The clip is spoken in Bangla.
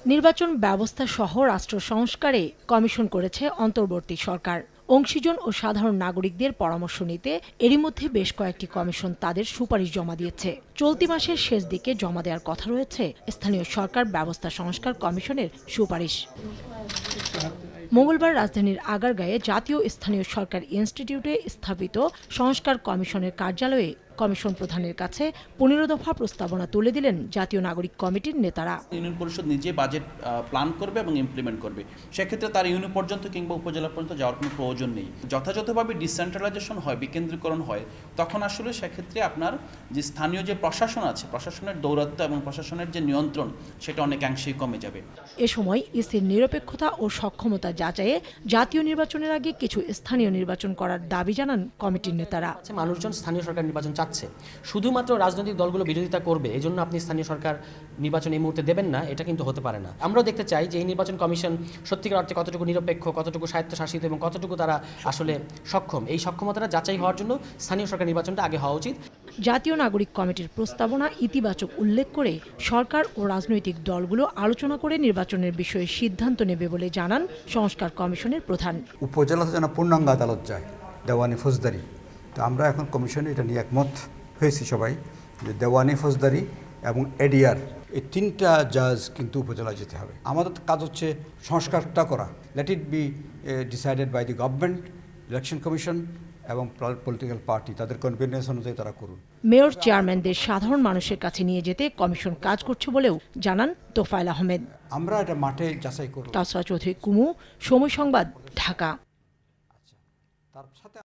নির্বাচন ব্যবস্থা সহ রাষ্ট্র সংস্কারে কমিশন করেছে অন্তর্বর্তী সরকার। অংশীজন ও সাধারণ নাগরিকদের পরামর্শ নিতে এরই মধ্যে বেশ কয়েকটি কমিশন তাদের সুপারিশ জমা দিয়েছে। চলতি মাসের শেষ দিকে জমা দেওয়ার কথা রয়েছে স্থানীয় সরকার ব্যবস্থা সংস্কার কমিশনের সুপারিশ। মঙ্গলবার রাজধানীর আগারগাঁয়ে জাতীয় স্থানীয় সরকার ইনস্টিটিউটে স্থাপিত সংস্কার কমিশনের কার্যালয়ে কমিশন প্রধানের কাছে ১৫ দফা প্রস্তাবনা তুলে দিলেন জাতীয় নাগরিক কমিটির নেতারা। ইউনিয়ন পরিষদ নিজে বাজেট প্ল্যান করবে এবং ইমপ্লিমেন্ট করবে, সেক্ষেত্রে তার ইউনিয়ন পর্যন্ত কিংবা উপজেলা পর্যন্ত যাওয়ার কোনো প্রয়োজন নেই। যথাযথভাবে ডিসেন্ট্রালাইজেশন হয়, বিকেন্দ্রীকরণ হয়, তখন আসলে সেক্ষেত্রে আপনার যে স্থানীয় যে প্রশাসন আছে, প্রশাসনের দৌরাত্ম্য এবং প্রশাসনের যে নিয়ন্ত্রণ, সেটা অনেকাংশেই কমে যাবে। এ সময় ইসির নিরপেক্ষতা ও সক্ষমতা যাচাইয়ে জাতীয় নির্বাচনের আগে কিছু স্থানীয় নির্বাচন করার দাবি জানান কমিটির নেতারা। মানুষজন স্থানীয় সরকার নির্বাচন চাচ্ছে, শুধুমাত্র রাজনৈতিক দলগুলো বিরোধিতা করবে এই জন্য আপনি স্থানীয় সরকার নির্বাচন এই মুহূর্তে দেবেন না, এটা কিন্তু হতে পারে না। আমরাও দেখতে চাই যে এই নির্বাচন কমিশন সত্যিকার অর্থে কতটুকু নিরপেক্ষ, কতটুকু স্বায়ত্তশাসিত এবং কতটুকু তারা আসলে সক্ষম। এই সক্ষমতাটা যাচাই হওয়ার জন্য স্থানীয় সরকার নির্বাচনটা আগে হওয়া উচিত। জাতীয় নাগরিক কমিটির প্রস্তাবনা ইতিবাচক উল্লেখ করে সরকার ও রাজনৈতিক দলগুলো আলোচনা করে নির্বাচনের বিষয়ে সিদ্ধান্ত নেবে বলে জানান সংস্কার কমিশনের প্রধান। উপজেলাতে যেন পূর্ণাঙ্গ আদালত যায়, দেওয়ানি ফৌজদারি। তো আমরা এখন কমিশনে এটা নিয়ে একমত হয়েছি সবাই, যে দেওয়ানি ফৌজদারি এবং এডিআর এই তিনটা জাজ কিন্তু উপজেলায় যেতে হবে। আমাদের কাজ হচ্ছে সংস্কারটা করা। Let it be decided by the government, election commission এবং পলিটিক্যাল পার্টি, তাদের কনভিনিয়েন্স অনুযায়ী তারা করুন। মেয়র চেয়ারম্যানদের সাধারণ মানুষের কাছে নিয়ে যেতে কমিশন কাজ করছে বলেও জানান তোফায়েল আহমেদ। আমরা এটা মাঠে যাচাই করব। তাসরা চৌধুরী কুমু, সময় সংবাদ, ঢাকা। তার সাথে